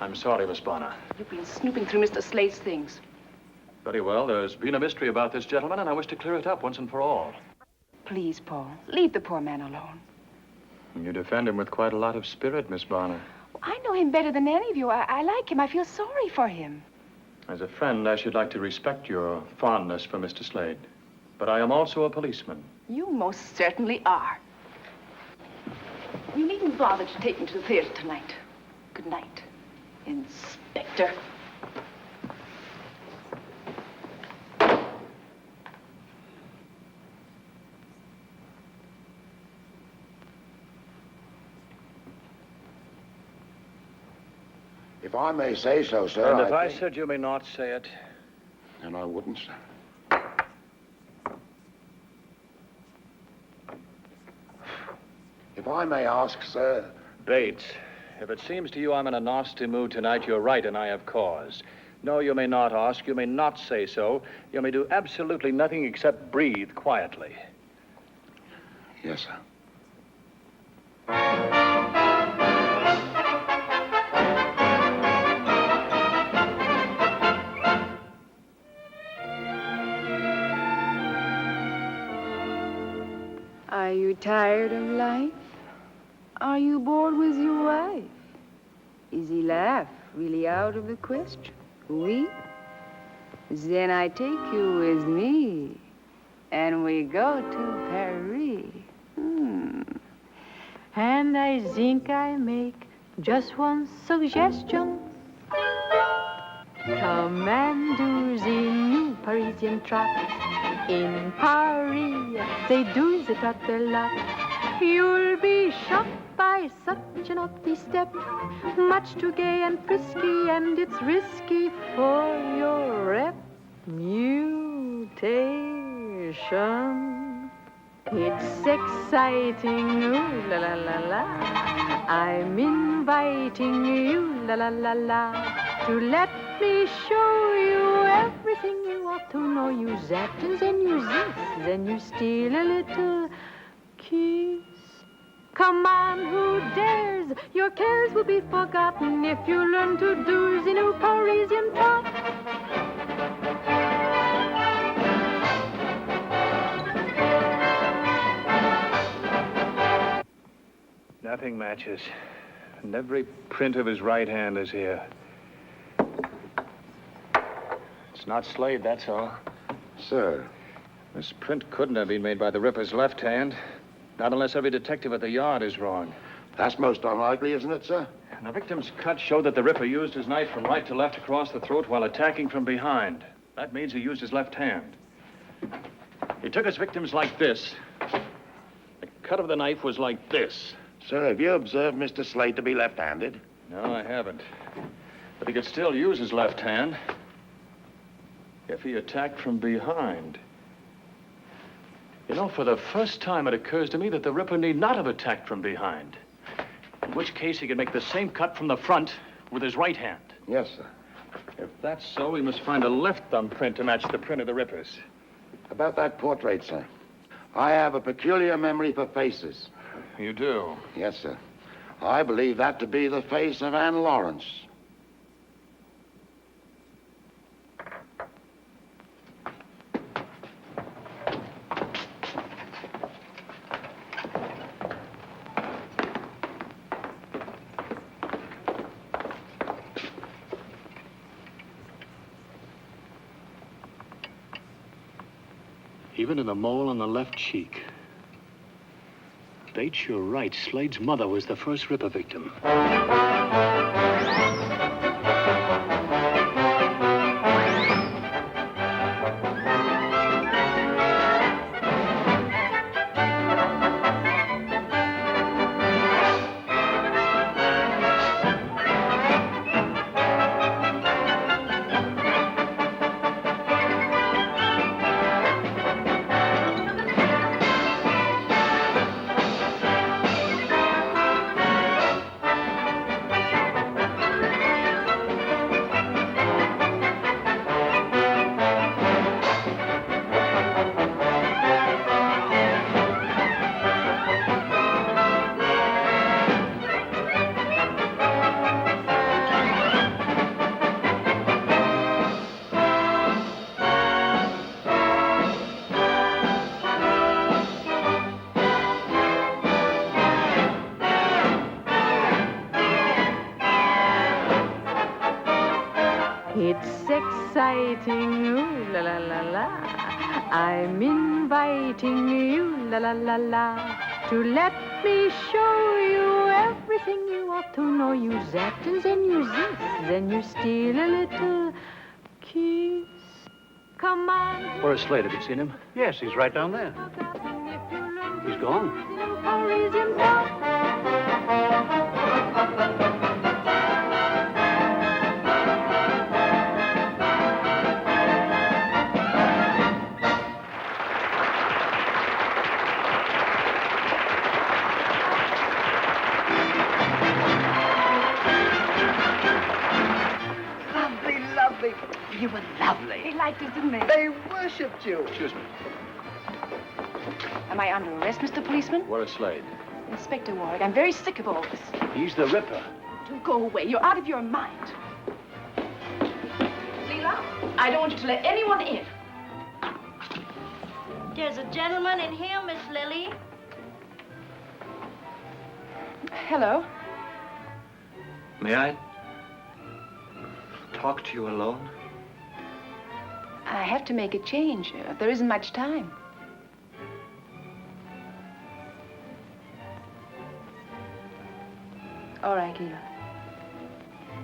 I'm sorry, Miss Bonner. You've been snooping through Mr. Slade's things. Very well. There's been a mystery about this gentleman, and I wish to clear it up once and for all. Please, Paul, leave the poor man alone. You defend him with quite a lot of spirit, Miss Bonner. I know him better than any of you. I like him. I feel sorry for him. As a friend, I should like to respect your fondness for Mr. Slade. But I am also a policeman. You most certainly are. You needn't bother to take me to the theater tonight. Good night, Inspector. If I may say so, sir. And if I think... said you may not say it. And I wouldn't, sir. If I may ask, sir. Bates, if it seems to you I'm in a nasty mood tonight, you're right, and I have cause. No, you may not ask. You may not say so. You may do absolutely nothing except breathe quietly. Yes, sir. Are you tired of life? Are you bored with your wife? Is he laugh really out of the question? Oui? Then I take you with me, and we go to Paris. And I think I make just one suggestion. Come and do the new Parisian trot. In Paris, they do the trot a lot. You'll be shocked by such a naughty step. Much too gay and frisky, and it's risky for your reputation. It's exciting, ooh la la la la. I'm inviting you, la la la la, to let me show you everything you ought to know. You that, and then you this, then you steal a little kiss. Come on, who dares? Your cares will be forgotten if you learn to do the new Parisian trot. Nothing matches. And every print of his right hand is here. It's not Slade, that's all. Sir. This print couldn't have been made by the Ripper's left hand. Not unless every detective at the yard is wrong. That's most unlikely, isn't it, sir? And the victim's cut showed that the Ripper used his knife from right to left across the throat while attacking from behind. That means he used his left hand. He took his victims like this. The cut of the knife was like this. Sir, have you observed Mr. Slade to be left-handed? No, I haven't. But he could still use his left hand if he attacked from behind. You know, for the first time, it occurs to me that the Ripper need not have attacked from behind. In which case, he could make the same cut from the front with his right hand. Yes, sir. If that's so, we must find a left thumbprint to match the print of the Ripper's. About that portrait, sir. I have a peculiar memory for faces. You do? Yes, sir. I believe that to be the face of Anne Lawrence. Even in the mole on the left cheek. Bates, you're right. Slade's mother was the first Ripper victim. exciting, ooh la la la la. I'm inviting you, la la la la, to let me show you everything you ought to know. You zap and then you zip, then you steal a little kiss. Come on. Where's Slade? Have you seen him? Yes, he's right down there. He's gone. Lovely, lovely. You were lovely. They liked us, didn't they? They worshipped you. Excuse me. Am I under arrest, Mr. Policeman? Where's Slade? Inspector Warwick, I'm very sick of all this. He's the Ripper. Do go away. You're out of your mind. Leela, I don't want you to let anyone in. There's a gentleman in here, Miss Lily. Hello. May I talk to you alone? I have to make a change. There isn't much time. All right, Leela.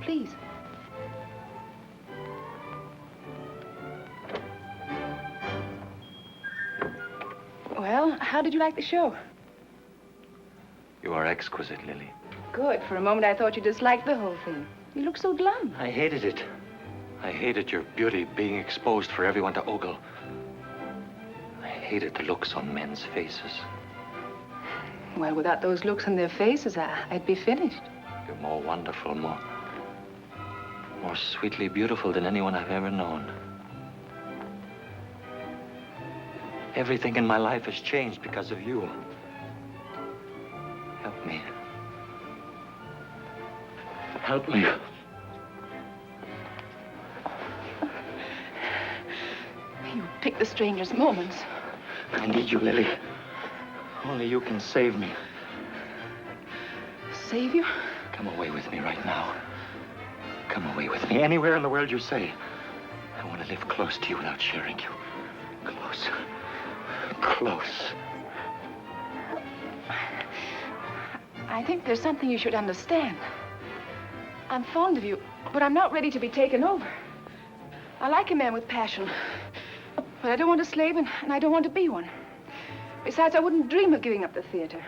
Please. Well, how did you like the show? You are exquisite, Lily. Good. For a moment, I thought you disliked the whole thing. You look so glum. I hated it. I hated your beauty being exposed for everyone to ogle. I hated the looks on men's faces. Well, without those looks on their faces, I'd be finished. You're more wonderful, more sweetly beautiful than anyone I've ever known. Everything in my life has changed because of you. Help me. Help me. You pick the strangest moments. I need you, Lily. Only you can save me. Save you? Come away with me right now. Come away with me anywhere in the world you say. I want to live close to you without sharing you. Close. Close. I think there's something you should understand. I'm fond of you, but I'm not ready to be taken over. I like a man with passion, but I don't want a slave, and I don't want to be one. Besides, I wouldn't dream of giving up the theater.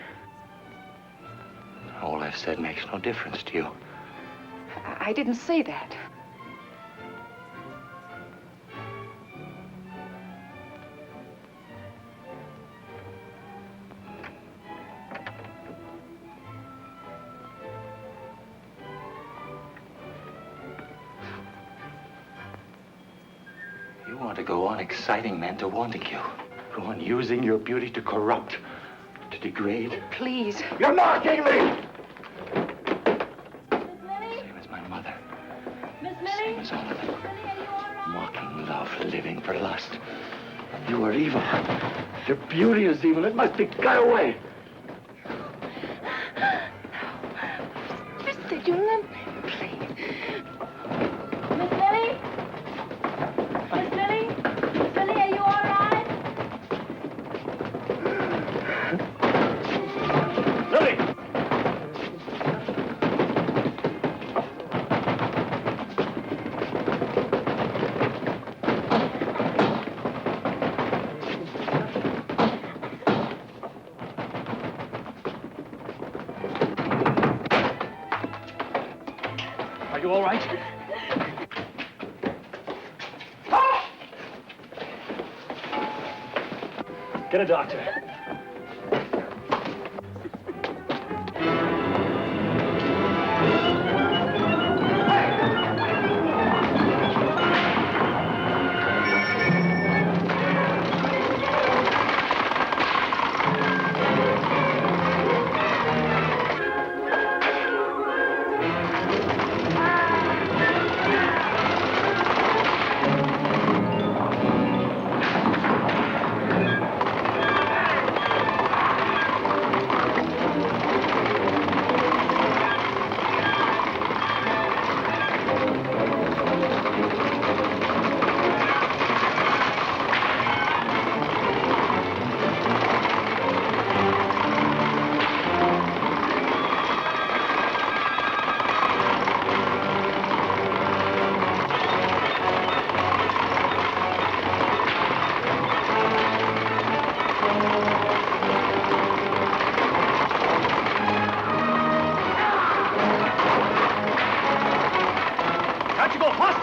All I've said makes no difference to you. I didn't say that. You want to go on exciting men to wanting you. Go on using your beauty to corrupt, to degrade. Please. You're mocking me! Same as my mother. Miss Same as all of them. Mocking love, living for lust. You are evil. Your beauty is evil. It must be cut away. Did you let me? Miss Lily? Miss Lily? Miss Lily, are you all right? Lily! Are you all right? Get a doctor.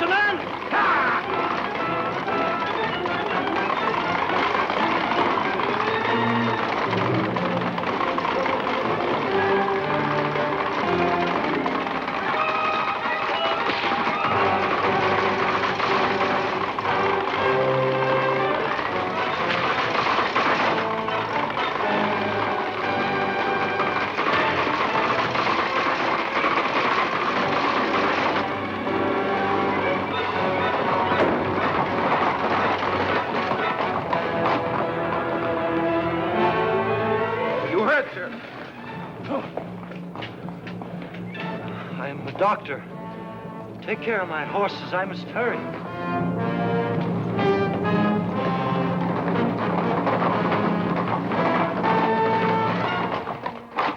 Faster, man! I am the doctor. Take care of my horses. I must hurry.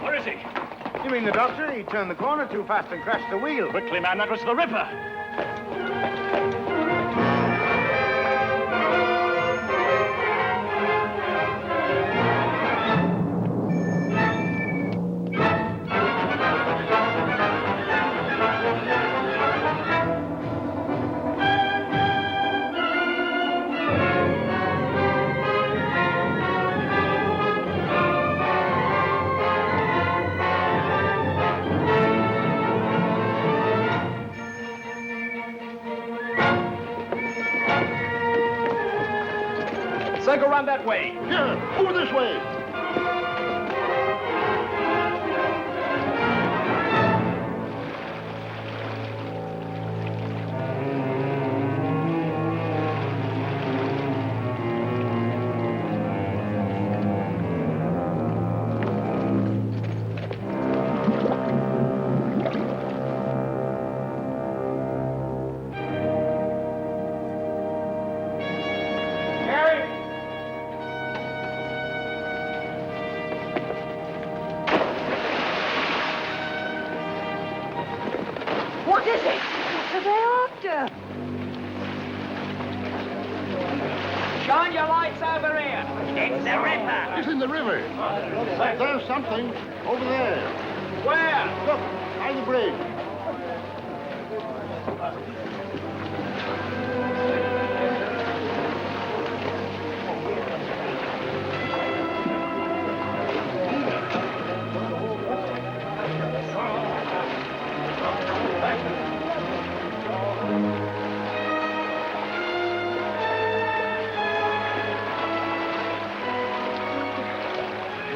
Where is he? You mean the doctor? He turned the corner too fast and crashed the wheel. Quickly, man, that was the Ripper. Circle around that way. Here, over this way. What is it? What are they after? Shine your lights over here. It's the Ripper. It's in the river. There's something over there. Where? Look, by the bridge.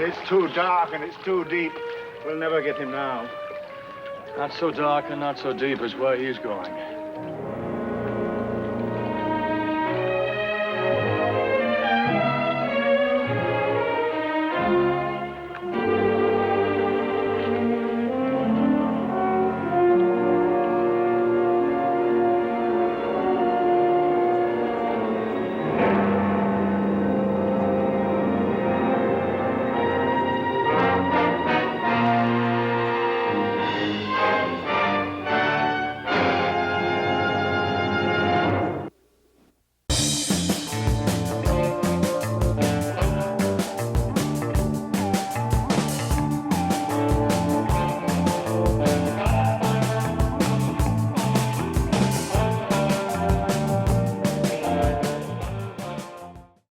It's too dark and it's too deep. We'll never get him now. Not so dark and not so deep as where he's going.